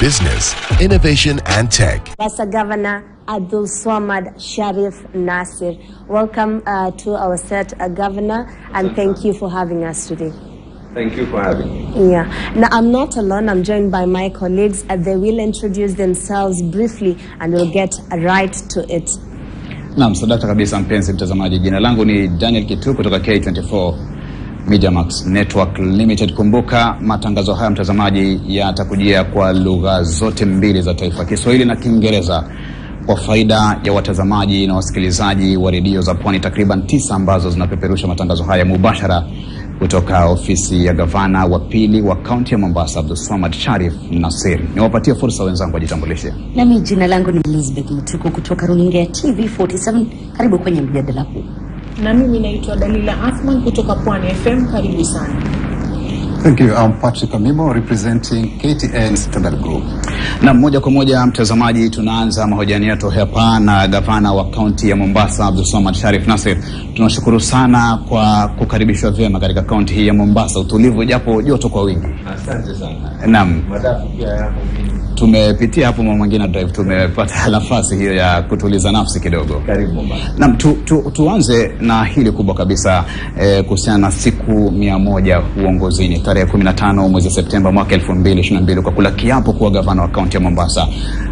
business, innovation and tech. Mombasa Governor Abdulswamad Shariff Nassir. Welcome to our set, Governor, and thank you for having us today. Thank you for having me. Yeah. Now, I'm not alone. I'm joined by my colleagues. They will introduce themselves briefly and we'll get right to it. Naam, sadaka kabisa mpenzi mtazamaji. Jina langu ni Daniel Kitu kutoka K24 Media Max Network Limited. Kumbuka matangazo haya mtazamaji yatakujia kwa lugha zote mbili za taifa, Kiswahili na Kiingereza, kwa faida ya watazamaji na wasikilizaji wa redio za Pwani takriban 9 ambazo zinapeperusha matangazo haya mubashara kutoka ofisi ya gavana wa pili wa kaunti ya Mombasa, Abdulswamad Shariff Nassir. Niwapatie fursa wenzangu wajitambulishe. Nami jina langu ni Elizabeth Mtuko kutoka runinga ya TV 47. Karibu kwenye mjadala huu. Na mimi naitwa Dalila Athman kutoka Pwani FM. Karibu sana. Thank you. I'm Patrick Amimo representing KTN Standard Group. Na moja kwa moja mtazamaji, tunaanza mahojiano yetu hapa na gavana wa kaunti ya Mombasa, Abdulswamad Shariff Nassir. Tunashukuru sana kwa kukaribishwa vyema katika kaunti hii ya Mombasa, utulivu japo joto kwa wingi. Asante sana. Naam. Madafu pia yako mingi. Tumepitia hapo Mwangina Drive, tumepata nafasi hiyo ya kutuliza nafsi kidogo. Karibu Mombasa. Naam, tuanze na hili kubwa kabisa kuhusiana na siku 100 uongozini, tarehe 15 mwezi Septemba mwaka 2022, kwa kula kiapo kuwa gavana wa kaunti ya Mombasa.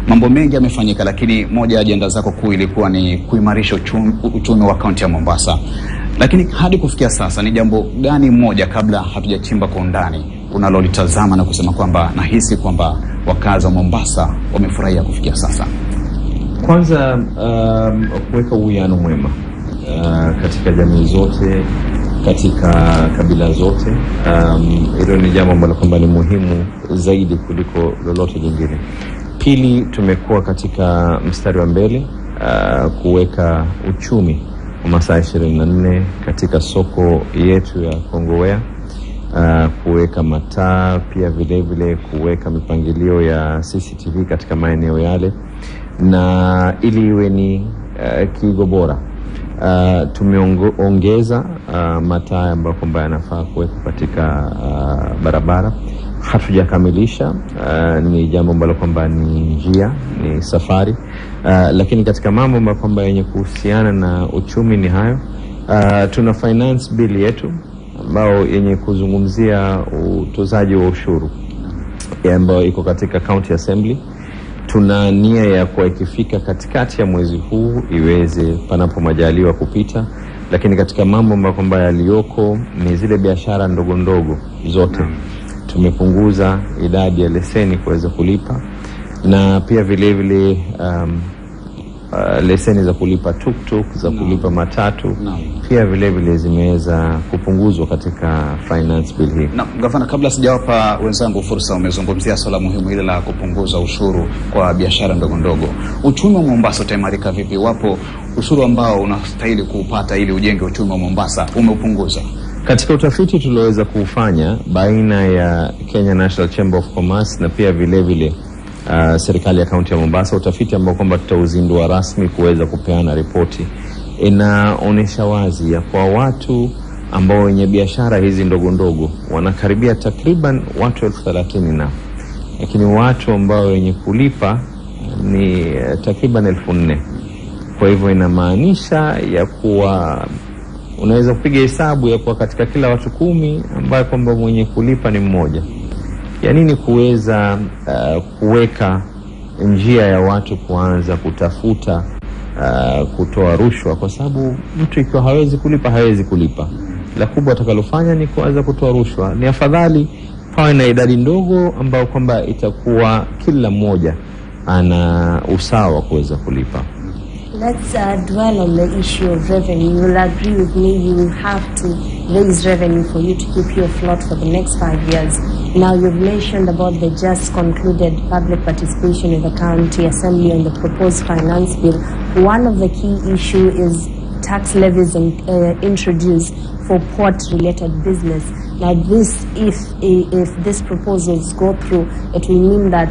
Mambo mengi yamefanyika, lakini moja ya ajenda zako kuu ilikuwa ni kuimarisha uchumi wa kaunti ya Mombasa. Lakini hadi kufikia sasa ni jambo gani moja, kabla hatujachimba kwa undani, unalolitazama na kusema kwamba nahisi kwamba wakazi wa Mombasa wamefurahia kufikia sasa? Kwanza kuweka uwiano mwema katika jamii zote, katika kabila zote. Hilo ni jambo ambalo kwamba ni muhimu zaidi kuliko lolote jingine. Pili, tumekuwa katika mstari wa mbele kuweka uchumi wa masaa 24 katika soko yetu ya Kongowea, kuweka mataa, pia vile vile kuweka mipangilio ya CCTV katika maeneo yale, na ili iwe ni kigo bora. Tumeongeza mataa ambayo kwamba yanafaa kuweka katika barabara. Hatujakamilisha, ni jambo ambalo kwamba ni njia, ni safari, lakini katika mambo ambayo kwamba yenye kuhusiana na uchumi ni hayo. Tuna finance bill yetu ambao yenye kuzungumzia utozaji wa ushuru ambayo iko katika county assembly. Tuna nia ya kwa ikifika katikati ya mwezi huu iweze panapo majaliwa kupita, lakini katika mambo ambayo kwamba yaliyoko ni zile biashara ndogo ndogo zote tumepunguza idadi ya leseni kuweza kulipa, na pia vile vile leseni za kulipa tuktuk, za kulipa matatu, pia vile vile zimeweza kupunguzwa katika finance bill hii. Na gavana, kabla sijawapa wenzangu fursa, umezungumzia swala muhimu ile la kupunguza ushuru kwa biashara ndogo ndogo. Uchumi wa Mombasa utaimarika vipi wapo ushuru ambao unastahili kuupata ili ujenge uchumi wa Mombasa umeupunguza? Katika utafiti tulioweza kufanya baina ya Kenya National Chamber of Commerce na pia vile vile serikali ya kaunti ya Mombasa, utafiti ambao kwamba tutauzindua rasmi kuweza kupeana ripoti, inaonesha wazi ya kwa watu ambao wenye biashara hizi ndogo ndogo wanakaribia takriban watu 30,000 na, lakini watu ambao wenye kulipa ni takriban 4,000. Kwa hivyo inamaanisha ya kuwa unaweza kupiga hesabu ya kwa katika kila watu 10 ambao kwamba mwenye kulipa ni mmoja. Ya nini kuweza kuweka njia ya watu kuanza kutafuta kutoa rushwa, kwa sababu mtu ikiwa hawezi kulipa, la kubwa atakalofanya ni kuanza kutoa rushwa. Ni afadhali pawe na idadi ndogo ambao kwamba itakuwa kila mmoja ana usawa kuweza kulipa. Let's dwell on the issue of revenue. You will agree with me, you will have to raise revenue for you to keep you afloat for the next 5 years. Now, you've mentioned about the just concluded public participation in the county assembly on the proposed finance bill. One of the key issue is tax levies introduced for port-related business. Now this, if these proposals go through, it will mean that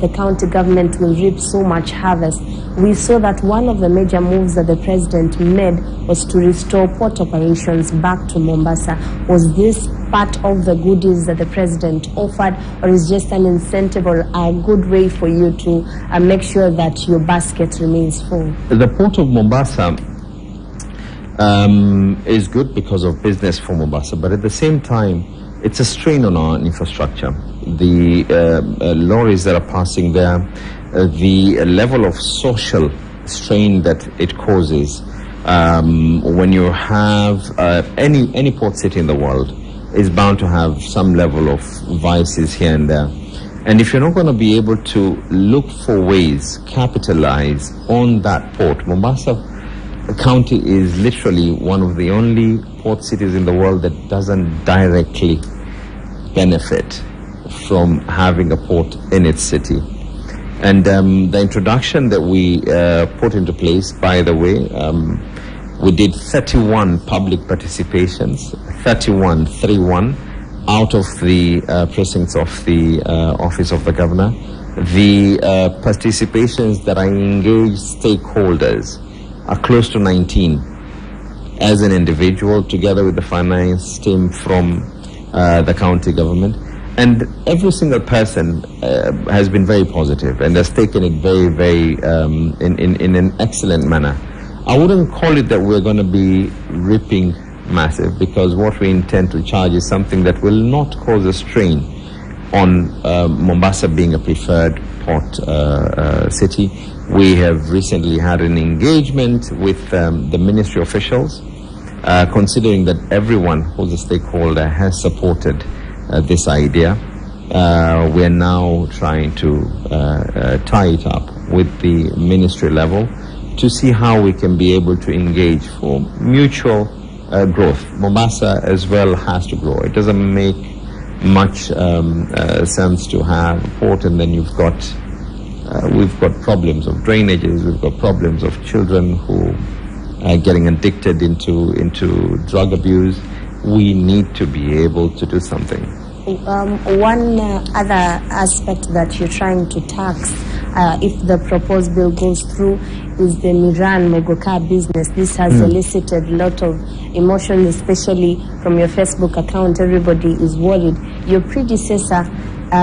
the county government will reap so much harvest. We saw that one of the major moves that the president made was to restore port operations back to Mombasa. Was this part of the goodies that the president offered, or is just an incentive or a good way for you to make sure that your basket remains full? The port of Mombasa is good because of business for Mombasa, but at the same time, it's a strain on our infrastructure. The lorries that are passing there, the level of social strain that it causes when you have any port city in the world is bound to have some level of vices here and there. And if you're not going to be able to look for ways, capitalize on that port, Mombasa County is literally one of the only port cities in the world that doesn't directly benefit from having a port in its city. And the introduction that we put into place, by the way, we did 31 public participations, 31 out of the precincts of the Office of the Governor. The participations that I engaged stakeholders are close to 19 as an individual, together with the finance team from the county government. And every single person has been very positive and has taken it very, in an excellent manner. I wouldn't call it that we're going to be ripping massive, because what we intend to charge is something that will not cause a strain on Mombasa being a preferred port city. We have recently had an engagement with the ministry officials, considering that everyone who's a stakeholder has supported this idea. We are now trying to tie it up with the ministry level to see how we can be able to engage for mutual growth. Mombasa as well has to grow. It doesn't make much sense to have a port and then you've got we've got problems of drainages, we've got problems of children who are getting addicted into drug abuse. We need to be able to do something. One other aspect that you're trying to tax, if the proposed bill goes through, is the Miran Mogoka business. This has elicited a lot of emotion, especially from your Facebook account. Everybody is worried. Your predecessor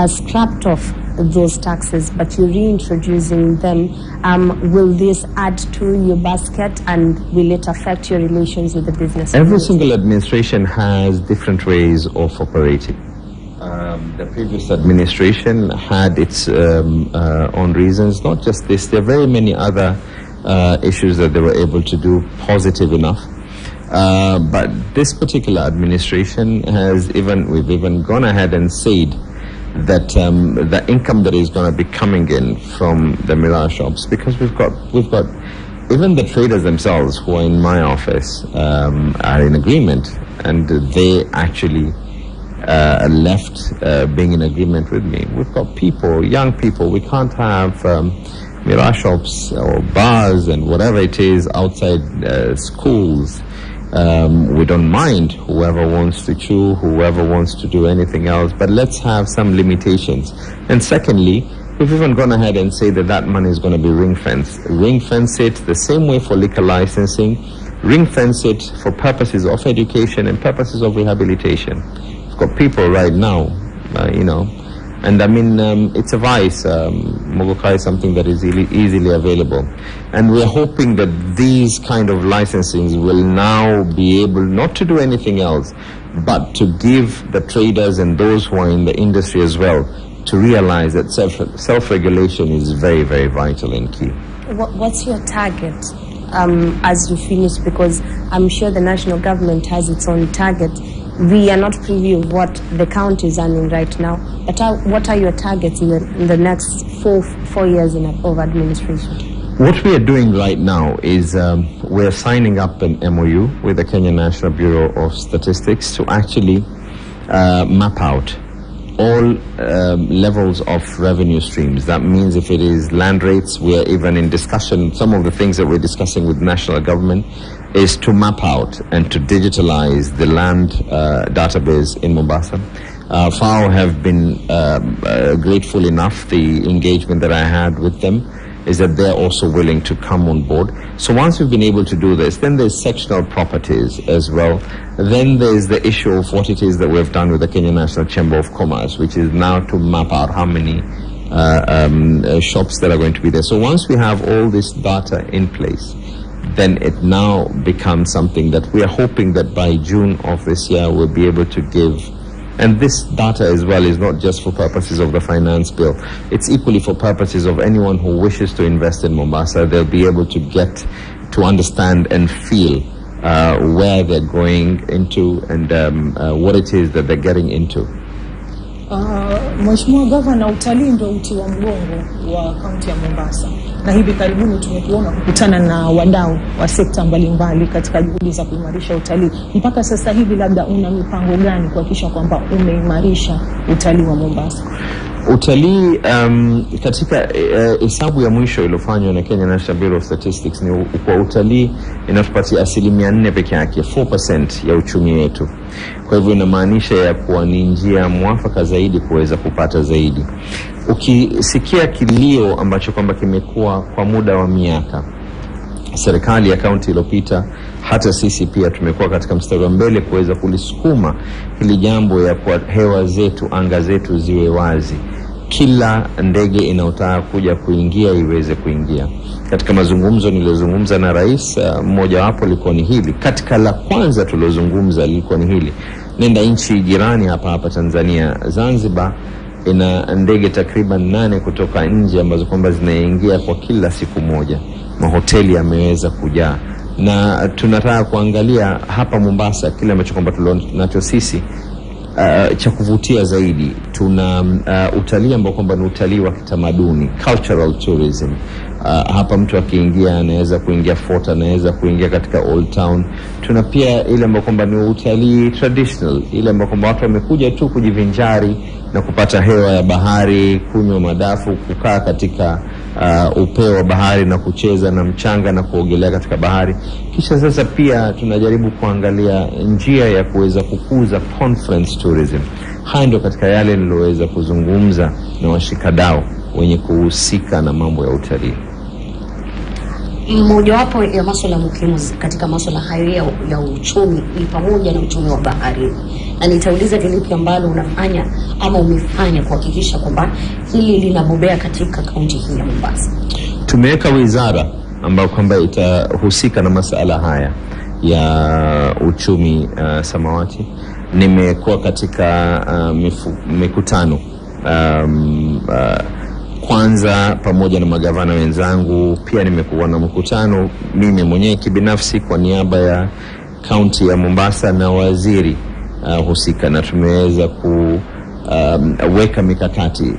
scrapped off those taxes, but you're reintroducing them. Will this add to your basket, and will it affect your relations with the business? Every single administration has different ways of operating. The previous administration had its own reasons. Not just this, there are very many other issues that they were able to do positive enough. But this particular administration we've even gone ahead and said that the income that is going to be coming in from the Mirage shops, because we've got even the traders themselves who are in my office are in agreement, and they actually left being in agreement with me. We've got people, young people. We can't have Mirage shops or bars and whatever it is outside schools. We don't mind whoever wants to chew, whoever wants to do anything else, but let's have some limitations. And secondly, we've even gone ahead and say that money is going to be ring-fenced. Ring-fence it the same way for liquor licensing, ring-fence it for purposes of education and purposes of rehabilitation. We've got people right now, and I mean, it's a vice. Mogoka is something that is easily available. And we're hoping that these kind of licensings will now be able not to do anything else, but to give the traders and those who are in the industry as well to realize that self-regulation is very, very vital and key. What's your target as you finish? Because I'm sure the national government has its own target. We are not privy of what the county is earning right now, but what are your targets in the next four years of administration? What we are doing right now is we're signing up an MOU with the Kenya National Bureau of Statistics to actually map out all levels of revenue streams. That means if it is land rates, we are even in discussion, some of the things that we're discussing with national government is to map out and to digitalize the land database in Mombasa. FAO have been grateful enough. The engagement that I had with them is that they're also willing to come on board. So once we've been able to do this, then there's sectional properties as well. Then there's the issue of what it is that we've done with the Kenya National Chamber of Commerce, which is now to map out how many shops that are going to be there. So once we have all this data in place, then it now becomes something that we are hoping that by June of this year we'll be able to give. And this data as well is not just for purposes of the finance bill. It's equally for purposes of anyone who wishes to invest in Mombasa. They'll be able to get to understand and feel where they're going into and what it is that they're getting into. Mheshimiwa Gavana, utalii ndio uti wa mgongo wa kaunti ya Mombasa. Na hivi karibuni tumekuona kukutana na wadau wa sekta mbalimbali katika juhudi za kuimarisha utalii. Mpaka sasa hivi labda una mipango gani kuhakikisha kwamba umeimarisha utalii wa Mombasa? Utalii katika hesabu ya mwisho iliyofanywa na Kenya National Bureau of Statistics ni kwa utalii inatupatia 4% peke yake, 4% ya uchumi wetu. Kwa hivyo inamaanisha ya kuwa ni njia mwafaka zaidi kuweza kupata zaidi. Ukisikia kilio ambacho kwamba kimekuwa kwa muda wa miaka, serikali ya kaunti iliyopita, hata sisi pia tumekuwa katika mstari wa mbele kuweza kulisukuma hili jambo ya kwa hewa zetu, anga zetu ziwe wazi. Kila ndege inayotaka kuja kuingia iweze kuingia. Katika mazungumzo nilizozungumza na rais, mmoja wapo liko ni hili. Katika la kwanza tulozungumza liko ni hili. Nenda nchi jirani hapa Tanzania, Zanzibar ina ndege takriban 8 kutoka nje ambazo kwamba zinaingia kwa kila siku moja. Mahoteli yameweza kujaa. Na tunataka kuangalia hapa Mombasa kile ambacho kwamba tunacho sisi cha kuvutia zaidi. Tuna utalii ambao kwamba ni utalii wa kitamaduni, cultural tourism. Hapa mtu akiingia anaweza kuingia fort, anaweza kuingia katika Old Town. Tuna pia ile ambayo kwamba ni utalii traditional, ile ambayo kwamba watu wamekuja tu kujivinjari na kupata hewa ya bahari, kunywa madafu, kukaa katika upeo wa bahari na kucheza na mchanga na kuogelea katika bahari. Kisha sasa pia tunajaribu kuangalia njia ya kuweza kukuza conference tourism. Haya ndio katika yale niloweza kuzungumza na washikadau wenye kuhusika na mambo ya utalii. Mojawapo ya masuala muhimu katika masuala hayo ya uchumi ni pamoja na uchumi wa bahari. Na nitauliza lipi ambalo unafanya ama umefanya kuhakikisha kwamba hili linabobea katika kaunti hii ya Mombasa? Tumeweka wizara ambayo kwamba itahusika na masuala haya ya uchumi samawati. Nimekuwa katika mikutano kwanza pamoja na magavana wenzangu. Pia nimekuwa na mkutano mimi mwenyewe kibinafsi kwa niaba ya kaunti ya Mombasa na waziri husika, na tumeweza kuweka mikakati.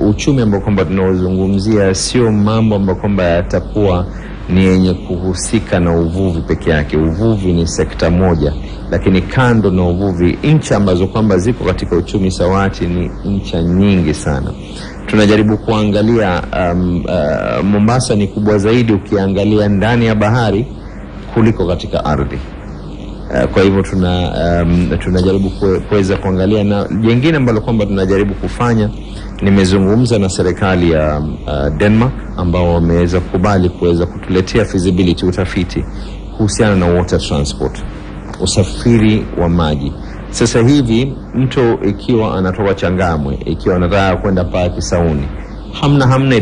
Uchumi ambao kwamba tunaozungumzia sio mambo ambayo kwamba yatakuwa ni yenye kuhusika na uvuvi peke yake. Uvuvi ni sekta moja, lakini kando na uvuvi, nchi ambazo kwamba ziko katika uchumi sawati ni nchi nyingi sana. Tunajaribu kuangalia Mombasa ni kubwa zaidi ukiangalia ndani ya bahari kuliko katika ardhi. Kwa hivyo tunajaribu kuweza kuangalia, na jingine ambalo kwamba tunajaribu kufanya, nimezungumza na serikali ya Denmark ambao wameweza kukubali kuweza kutuletea feasibility, utafiti kuhusiana na water transport, usafiri wa maji. Sasa hivi mtu ikiwa anatoka Changamwe, ikiwa anataka kwenda pale Kisauni, hamna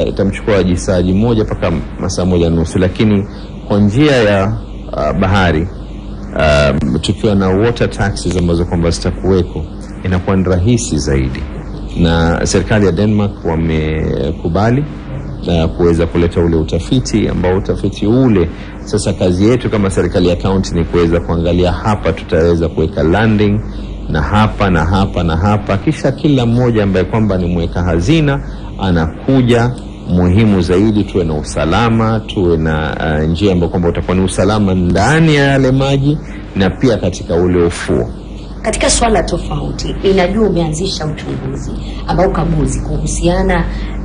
itamchukua jisaji moja mpaka masaa 1.5, lakini kwa njia ya bahari tukiwa na water taxes ambazo kwamba zitakuweko, inakuwa rahisi zaidi. Na serikali ya Denmark wamekubali kuweza kuleta ule utafiti ambao utafiti ule sasa kazi yetu kama serikali ya county ni kuweza kuangalia hapa tutaweza kuweka landing na hapa na hapa na hapa, kisha kila mmoja ambaye kwamba ni mweka hazina anakuja. Muhimu zaidi tuwe na usalama, tuwe na njia ambayo kwamba utakuwa ni usalama ndani ya yale maji na pia katika ule ufuo. Katika swala tofauti, inajua umeanzisha uchunguzi ambao kaguzi kuhusiana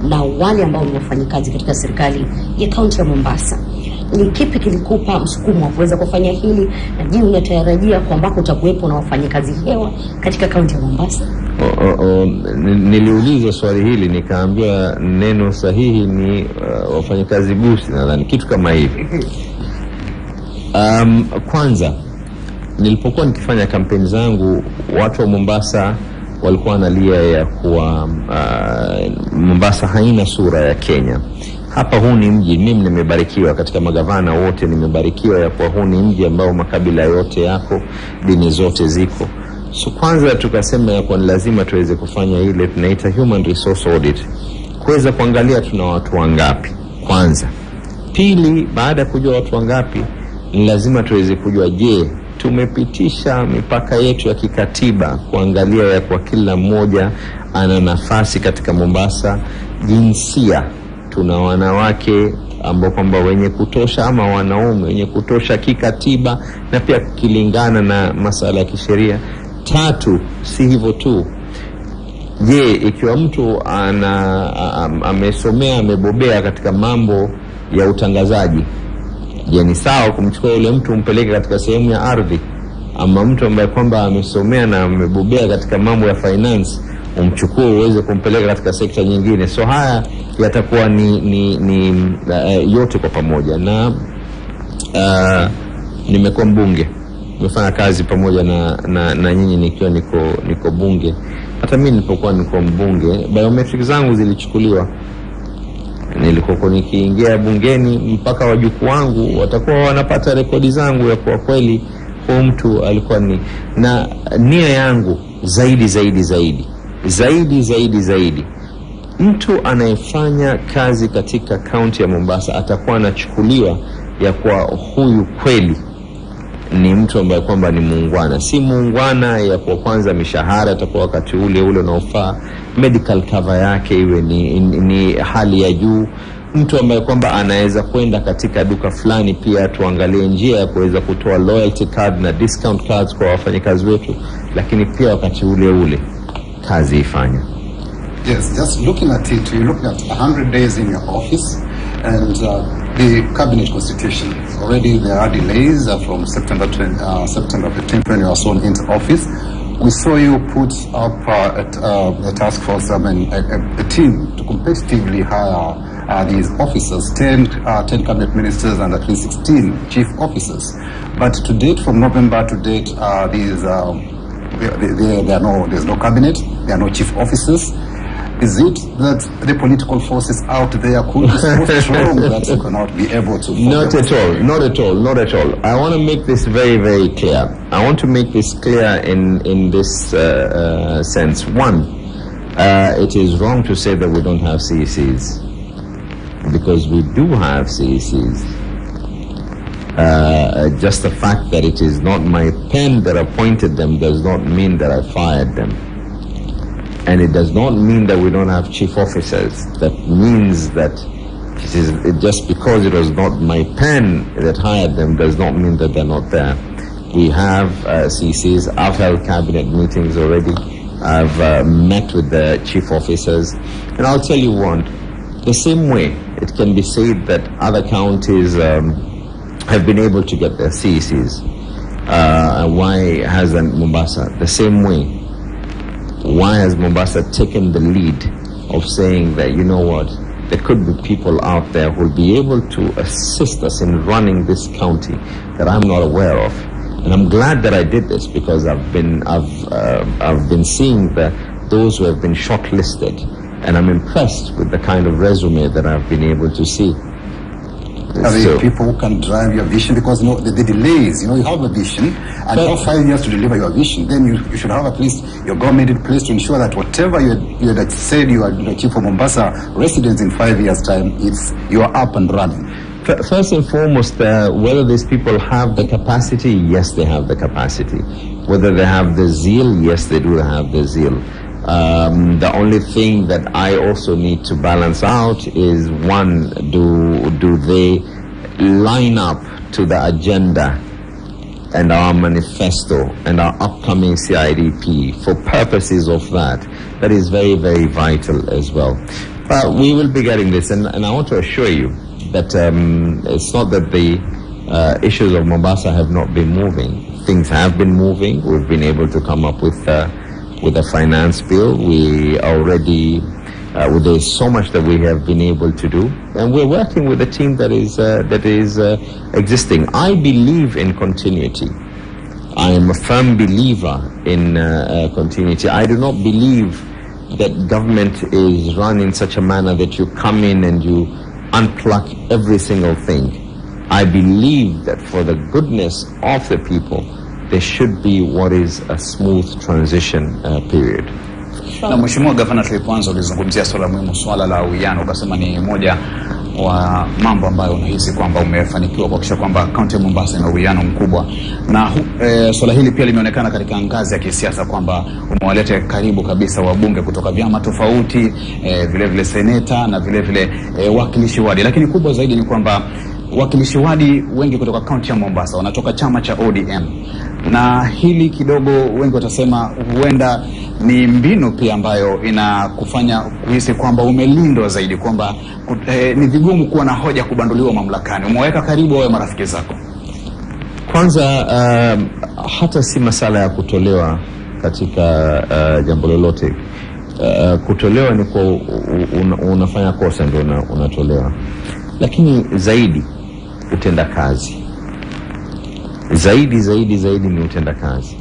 na wale ambao ni wafanyikazi katika serikali ya kaunti ya Mombasa. ni kipi kilikupa msukumo wa kuweza kufanya hili, na je, unatarajia kwamba utakuwepo na wafanyakazi hewa katika kaunti ya Mombasa? Niliuliza swali hili nikaambiwa neno sahihi ni wafanyakazi busi, nadhani kitu kama hivi. Kwanza nilipokuwa nikifanya kampeni zangu, watu wa Mombasa walikuwa wanalia ya kuwa Mombasa haina sura ya Kenya. Hapa huu ni mji, mimi nimebarikiwa katika magavana wote, nimebarikiwa ya kuwa huu ni mji ambao makabila yote yako, dini zote ziko. So kwanza tukasema ya kuwa lazima tuweze kufanya ile tunaita human resource audit, kuweza kuangalia tuna watu wangapi kwanza. Pili, baada ya kujua watu wangapi, ni lazima tuweze kujua, je, tumepitisha mipaka yetu ya kikatiba kuangalia ya kwa kila mmoja ana nafasi katika Mombasa. Jinsia, tuna wanawake ambao kwamba wenye kutosha ama wanaume wenye kutosha kikatiba na pia kilingana na masala ya kisheria. Tatu, si hivyo tu, je, ikiwa mtu amesomea amebobea katika mambo ya utangazaji, je, ni sawa kumchukua yule mtu umpeleke katika sehemu ya ardhi? Ama mtu ambaye kwamba amesomea na amebobea katika mambo ya finance umchukue uweze kumpeleka katika sekta nyingine? So haya yatakuwa ni yote kwa pamoja. Na nimekuwa mbunge, nimefanya kazi pamoja na nyinyi nikiwa niko bunge. Hata mimi nilipokuwa niko mbunge, biometric zangu zilichukuliwa. Nilikuwa nikiingia bungeni, mpaka wajukuu wangu watakuwa wanapata rekodi zangu ya kwa kweli huyu mtu alikuwa ni. Na nia yangu zaidi, mtu anayefanya kazi katika kaunti ya Mombasa atakuwa anachukuliwa ya kwa huyu kweli ni mtu ambaye kwamba ni muungwana. Si muungwana ya kwa kwanza mishahara atakuwa wakati ule unaofaa, medical cover yake iwe ni hali ya juu, mtu ambaye kwamba anaweza kwenda katika duka fulani, pia tuangalie njia ya kuweza kutoa loyalty card na discount cards kwa wafanyakazi wetu, lakini pia wakati ule kazi ifanya. Yes, just looking at it, you're looking at 100 days in your office, and the cabinet constitution. Already there are delays from September 15th when you are sworn into office. We saw you put up a task force, a team to competitively hire these officers, 10 cabinet ministers and at least 16 chief officers. But to date, from November to date, there's no cabinet, there are no chief officers. Is it that the political forces out there could be so strong that you cannot be able to... Not at all. I want to make this very, very clear. I want to make this clear in this sense. One, it is wrong to say that we don't have CECs, because we do have CECs. Just the fact that it is not my pen that appointed them does not mean that I fired them. And it does not mean that we don't have chief officers. That means that just because it was not my pen that hired them does not mean that they're not there. We have CCs. I've held cabinet meetings already. I've met with the chief officers. And I'll tell you one, the same way it can be said that other counties have been able to get their CCs. Why hasn't Mombasa? The same way. Why has Mombasa taken the lead of saying that, you know what, there could be people out there who will be able to assist us in running this county that I'm not aware of? And I'm glad that I did this, because I've been seeing those who have been shortlisted, and I'm impressed with the kind of resume that I've been able to see. Are there people who can drive your vision? Because the delays, you have a vision, and you have 5 years to deliver your vision. Then you should have at least your government in place to ensure that whatever you had said you are the chief of Mombasa residents in 5 years' time, you are up and running. First and foremost, whether these people have the capacity, yes, they have the capacity. Whether they have the zeal, yes, they do have the zeal. The only thing that I also need to balance out is, one, do they line up to the agenda and our manifesto and our upcoming CIDP for purposes of that? That is very, very vital as well. But we will be getting this, and I want to assure you, that it's not that the issues of Mombasa have not been moving. Things have been moving. We've been able to come up with a finance bill. We already there's so much that we have been able to do, and we're working with a team that is existing. I believe in continuity. I am a firm believer in continuity. I do not believe that government is run in such a manner that you come in and you unplug every single thing. I believe that for the goodness of the people, there should be what is a smooth transition period. Na Mheshimiwa Gavana, tulipoanza ulizungumzia swala muhimu, swala la uwiano, ukasema ni moja wa mambo ambayo unahisi kwamba umefanikiwa kuhakikisha kwamba kaunti ya Mombasa ina uwiano mkubwa, na swala hili pia limeonekana katika ngazi ya kisiasa kwamba umewaleta karibu kabisa wabunge kutoka vyama tofauti, vile vile seneta na vile vile wakilishi wadi, lakini kubwa zaidi ni kwamba wakilishi wadi wengi kutoka kaunti ya Mombasa wanatoka chama cha ODM, na hili kidogo wengi watasema huenda ni mbinu pia ambayo inakufanya kuhisi kwamba umelindwa zaidi, kwamba ni vigumu kuwa na hoja kubanduliwa mamlakani. Umeweka karibu wao marafiki zako. Kwanza hata si masala ya kutolewa katika jambo lolote. Kutolewa ni kwa unafanya kosa ndio unatolewa, lakini zaidi utenda kazi. Zaidi ni utenda kazi.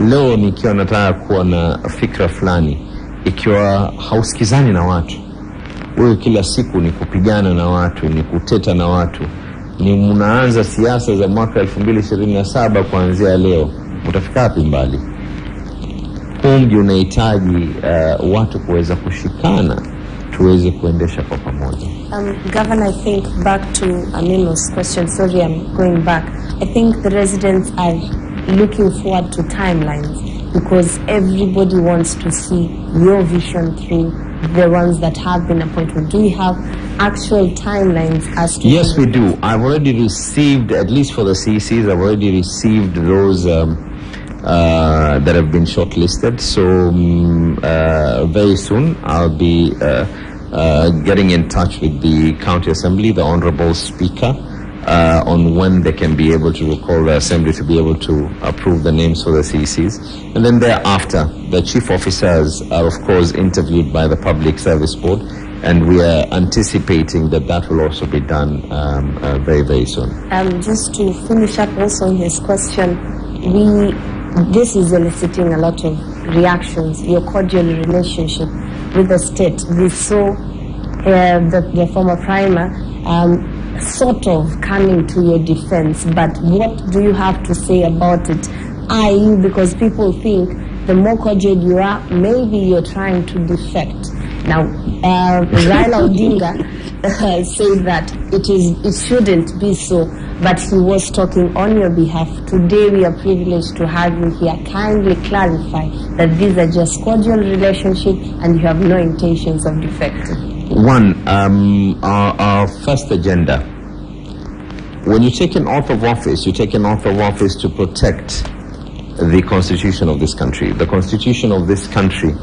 Leo nikiwa nataka kuwa na fikra fulani, ikiwa hausikizani na watu, wewe kila siku ni kupigana na watu, ni kuteta na watu, ni mnaanza siasa za mwaka 2027 kuanzia leo, utafika wapi mbali? Kumbe unahitaji watu kuweza kushikana tuweze kuendesha kwa pamoja. Governor, I think back to Amin's question, sorry I'm going back. I think the residents are looking forward to timelines because everybody wants to see your vision through the ones that have been appointed. Do you have actual timelines as to... Yes, we do. I've already received, at least for the CCs, I've already received those that have been shortlisted. So very soon I'll be getting in touch with the County Assembly, the Honorable Speaker, on when they can be able to recall the Assembly to be able to approve the names for the CCs. And then thereafter, the chief officers are of course interviewed by the Public Service Board, and we are anticipating that that will also be done very soon. Just to finish up also on his question, this is eliciting a lot of reactions, your cordial relationship with the state. We saw the former primer sort of coming to your defense, but what do you have to say about it? Because people think the more cordial you are, maybe you're trying to defect. Now, Raila Odinga said that it shouldn't be so, but he was talking on your behalf. Today we are privileged to have you here. Kindly clarify that these are just cordial relationships and you have no intentions of defecting. One, our first agenda. When you take an oath of office, you take an oath of office to protect the constitution of this country. The constitution of this country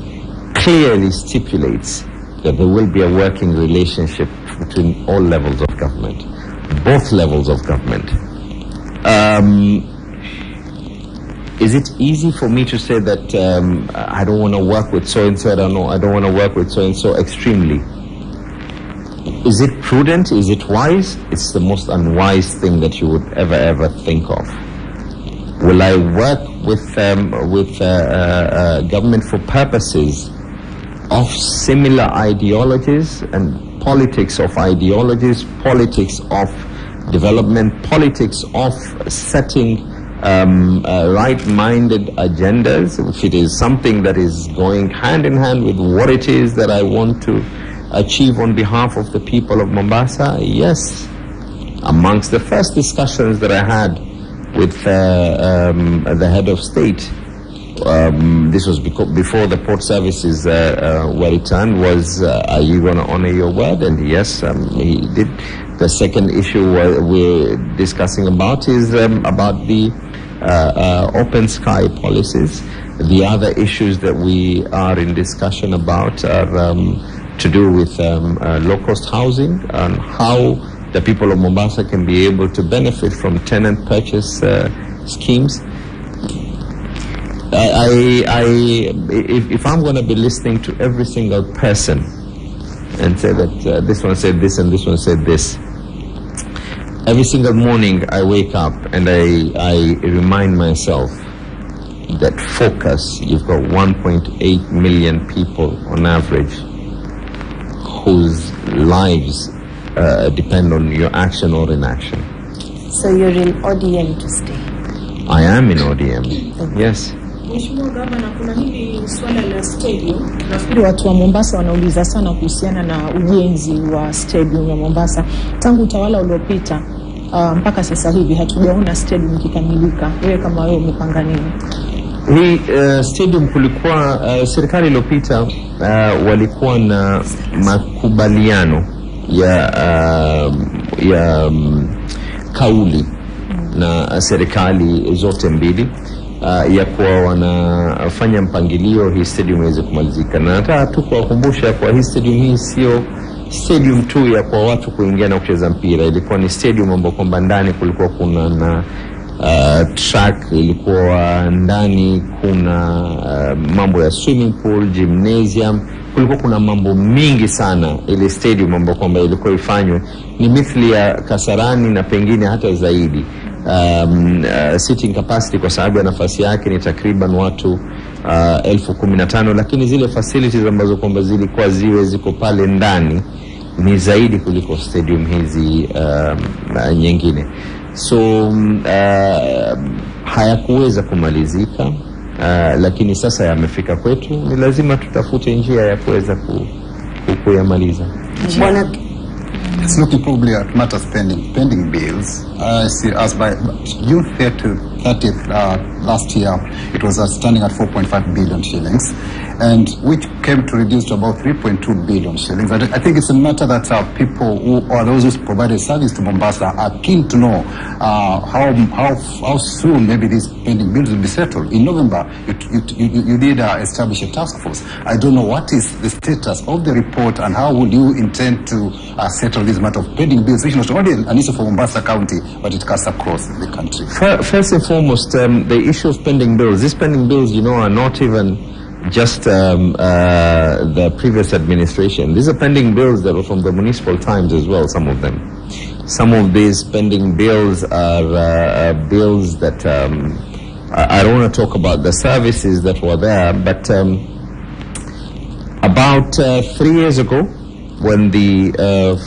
clearly stipulates that there will be a working relationship between all levels of government, both levels of government. Is it easy for me to say that I don't want to work with so-and-so, I don't want to work with so-and-so? Extremely. Is it prudent? Is it wise? It's the most unwise thing that you would ever think of. Will I work with government for purposes of similar ideologies and politics of ideologies, politics of development, politics of setting right-minded agendas? If it is something that is going hand in hand with what it is that I want to achieve on behalf of the people of Mombasa, yes. Amongst the first discussions that I had with the head of state, this was before the port services were returned, was are you going to honor your word? And yes, he did. The second issue we're discussing about is about the open sky policies. The other issues that we are in discussion about are to do with low-cost housing and how the people of Mombasa can be able to benefit from tenant purchase schemes. If I'm going to be listening to every single person and say that this one said this and this one said this, every single morning I wake up and I remind myself that focus, you've got 1.8 million people on average whose lives depend on your action or inaction. So you're in ODM to stay? I am in ODM, yes. Mheshimiwa Gavana, kuna hili swala la stadium. Nafikiri watu wa Mombasa wanauliza sana kuhusiana na ujenzi wa stadium ya Mombasa. Tangu utawala uliopita mpaka sasa hivi hatujaona stadium ikikamilika. Wewe kama wewe umepanga nini? Hii stadium kulikuwa serikali iliyopita walikuwa na makubaliano ya kauli na serikali zote mbili ya kuwa wanafanya mpangilio hii stadium iweze kumalizika, na nataka tu kuwakumbusha kwa hii stadium hii sio stadium tu ya kwa watu kuingia na kucheza mpira. Ilikuwa ni stadium ambapo kwamba ndani kulikuwa kuna na track, ilikuwa ndani kuna mambo ya swimming pool, gymnasium, kulikuwa kuna mambo mingi sana. Ile stadium ambapo kwamba ilikuwa ifanywe ni mithili ya Kasarani na pengine hata zaidi. Sitting capacity kwa sababu ya nafasi yake ni takriban watu 15,000, lakini zile facilities ambazo kwamba zilikuwa ziko pale ndani ni zaidi kuliko stadium hizi nyingine. So hayakuweza kumalizika, lakini sasa yamefika kwetu, ni lazima tutafute njia ya kuweza kuyamaliza. It's looking probably at matters pending bills. I see as by June 30th last year, it was standing at 4.5 billion shillings, and which came to reduce to about 3.2 billion shillings. I think it's a matter that people who or those who provided service to Mombasa are keen to know how soon maybe these pending bills will be settled. In November, you did establish a task force. I don't know what is the status of the report and how will you intend to settle this matter of pending bills, which is not only an issue for Mombasa County, but it cuts across the country. First and foremost, the issue of pending bills. These pending bills, are not even just the previous administration. These are pending bills that were from the municipal times as well, some of them. Some of these pending bills are bills that I don't want to talk about the services that were there, but about 3 years ago, when the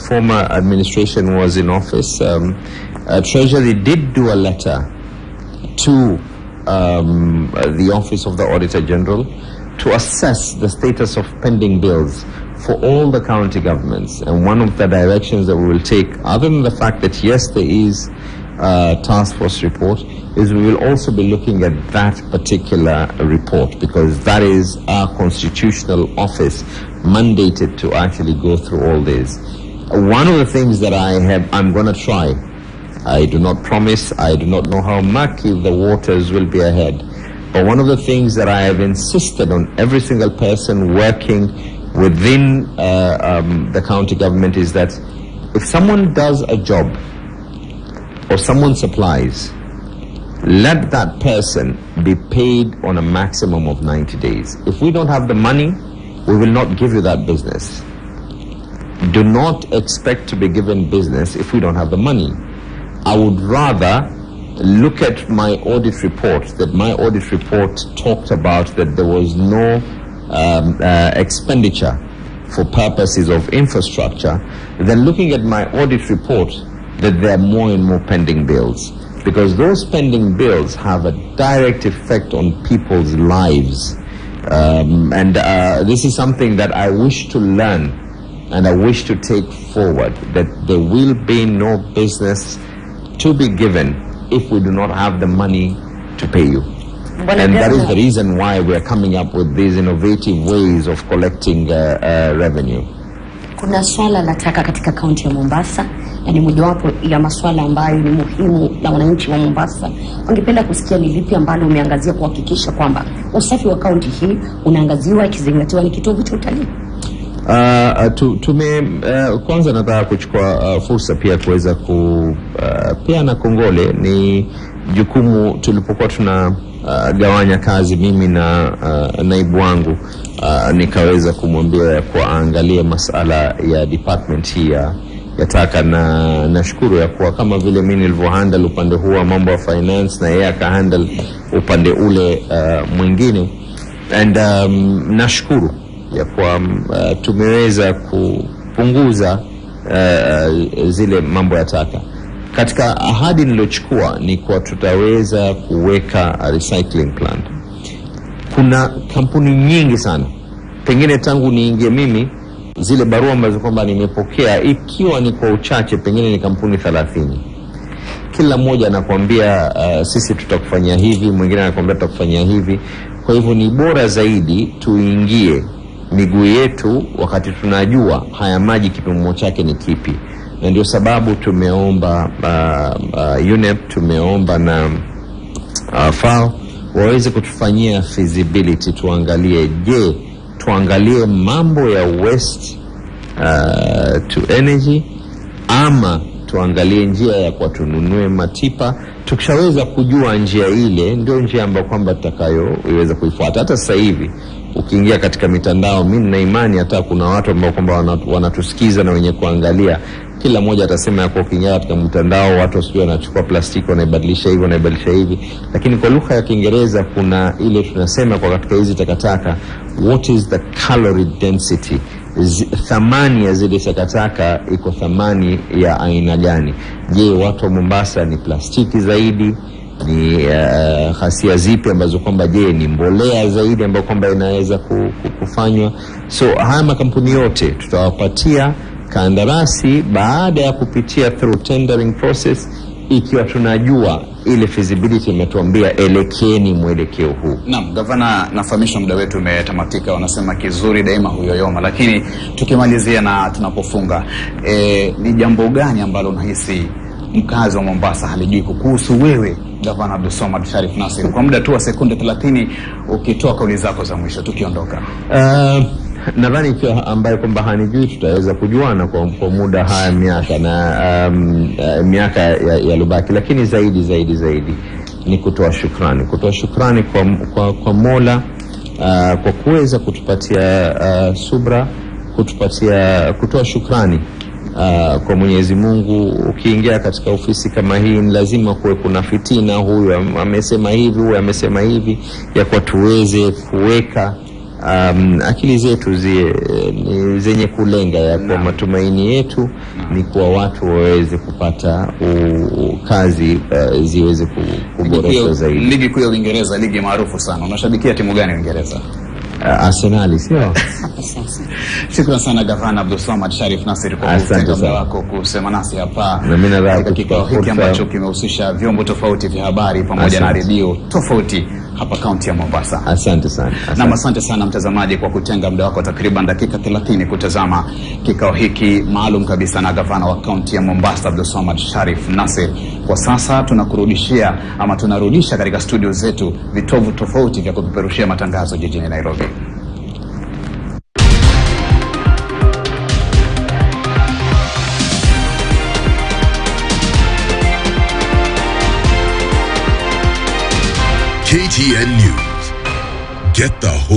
former administration was in office, Treasury did do a letter to the Office of the Auditor General to assess the status of pending bills for all the county governments. And one of the directions that we will take, other than the fact that yes, there is a task force report, is we will also be looking at that particular report, because that is our constitutional office mandated to actually go through all this. One of the things that I'm going to try, I do not promise, I do not know how murky the waters will be ahead, but one of the things that I have insisted on every single person working within the county government is that if someone does a job or someone supplies, let that person be paid on a maximum of 90 days. If we don't have the money, we will not give you that business. Do not expect to be given business if we don't have the money. I would rather look at my audit report, that my audit report talked about that there was no expenditure for purposes of infrastructure, than looking at my audit report that there are more and more pending bills. Because those pending bills have a direct effect on people's lives. This is something that I wish to learn and I wish to take forward, that there will be no business to be given if we do not have the money to pay you. And that is the reason why we are coming up with these innovative ways of collecting revenue. Kuna swala la taka katika kaunti ya Mombasa, na ni mojawapo ya maswala ambayo ni muhimu na wananchi wa Mombasa. Ungependa kusikia ni lipi ambalo umeangazia kuhakikisha kwamba usafi wa kaunti hii unaangaziwa ikizingatiwa ni kitovu cha utalii? Kwanza nataka kuchukua fursa pia kuweza pia na kongole. Ni jukumu tulipokuwa tunagawanya kazi mimi na naibu wangu, nikaweza kumwambia kwa angalie masala ya department hii ya taka, na nashukuru ya kuwa kama vile mimi nilivyohandle upande huu wa mambo ya finance na yeye akahandle upande ule mwingine, and nashukuru ya kuwa tumeweza kupunguza zile mambo ya taka. Katika ahadi nilochukua ni kwa tutaweza kuweka recycling plant. Kuna kampuni nyingi sana, pengine tangu niingie mimi zile barua ambazo kwamba nimepokea, ikiwa ni kwa uchache pengine ni kampuni 30. Kila mmoja anakuambia sisi tutakufanyia hivi, mwingine anakuambia tutakufanyia hivi. Kwa hivyo ni bora zaidi tuingie miguu yetu wakati tunajua haya maji kipimo chake ni kipi. Na ndio sababu tumeomba UNEP, tumeomba na FAO waweze kutufanyia feasibility, tuangalie tuangalie mambo ya waste to energy, ama tuangalie njia ya kwa tununue matipa. Tukishaweza kujua njia ile, ndio njia ambayo kwamba tutakayoiweza kuifuata. Hata sasa hivi ukiingia katika mitandao, mimi na imani hata kuna watu ambao kwamba wanatusikiza na wenye kuangalia, kila mmoja atasema yako ukiingia katika mtandao watu wasio wanachukua plastiki wanaibadilisha hivi wanaibadilisha hivi. Lakini kwa lugha ya Kiingereza kuna ile tunasema kwa katika hizi takataka, what is the calorie density, thamani ya zile takataka iko thamani ya aina gani? Je, watu wa Mombasa ni plastiki zaidi, ni hasia zipi ambazo kwamba je ni mbolea zaidi ambayo kwamba inaweza kufanywa? So haya makampuni yote tutawapatia kandarasi baada ya kupitia through tendering process, ikiwa tunajua ile feasibility imetuambia elekeni mwelekeo huu. Naam, gavana, nafahamishwa muda wetu umetamatika. Wanasema kizuri daima huyoyoma, lakini tukimalizia na tunapofunga, ni jambo gani ambalo unahisi mkazi wa Mombasa halijui kuhusu wewe Gavana Abdulswamad Shariff Nassir, kwa muda tu wa sekunde 30 ukitoa kauli zako za mwisho tukiondoka? Nadhani kwa ambaye kwamba hanijui tutaweza kujuana kwa muda haya miaka na miaka ya lubaki, lakini zaidi ni kutoa shukrani kwa Mola kwa kuweza kutupatia subra, kutoa shukrani kwa Mwenyezi Mungu. Ukiingia katika ofisi kama hii ni lazima kuwe kuna fitina, huyu amesema hivi, huyu amesema hivi, ya kwa tuweze kuweka akili zetu zenye kulenga ya kwa matumaini yetu ni kwa watu waweze kupata kazi ziweze kuboreshwa zaidi. Ligi kuu ya Uingereza, ligi maarufu sana. Unashabikia timu gani Uingereza? Arsenal, sio? Shukrani sana Gavana Abdulswamad Shariff Nassir kwa muda wako kusema nasi hapa. Na mimi nadhani kikao hiki ambacho kimehusisha vyombo tofauti vya habari pamoja na redio tofauti hapa kaunti ya Mombasa. Asante sana. Na asante sana mtazamaji kwa kutenga muda wako takriban dakika 30 kutazama kikao hiki maalum kabisa na gavana wa kaunti ya Mombasa Abdulswamad Shariff Nassir. Kwa sasa tunarudisha katika studio zetu vitovu tofauti vya kupeperushia matangazo jijini Nairobi. KTN News. Get the whole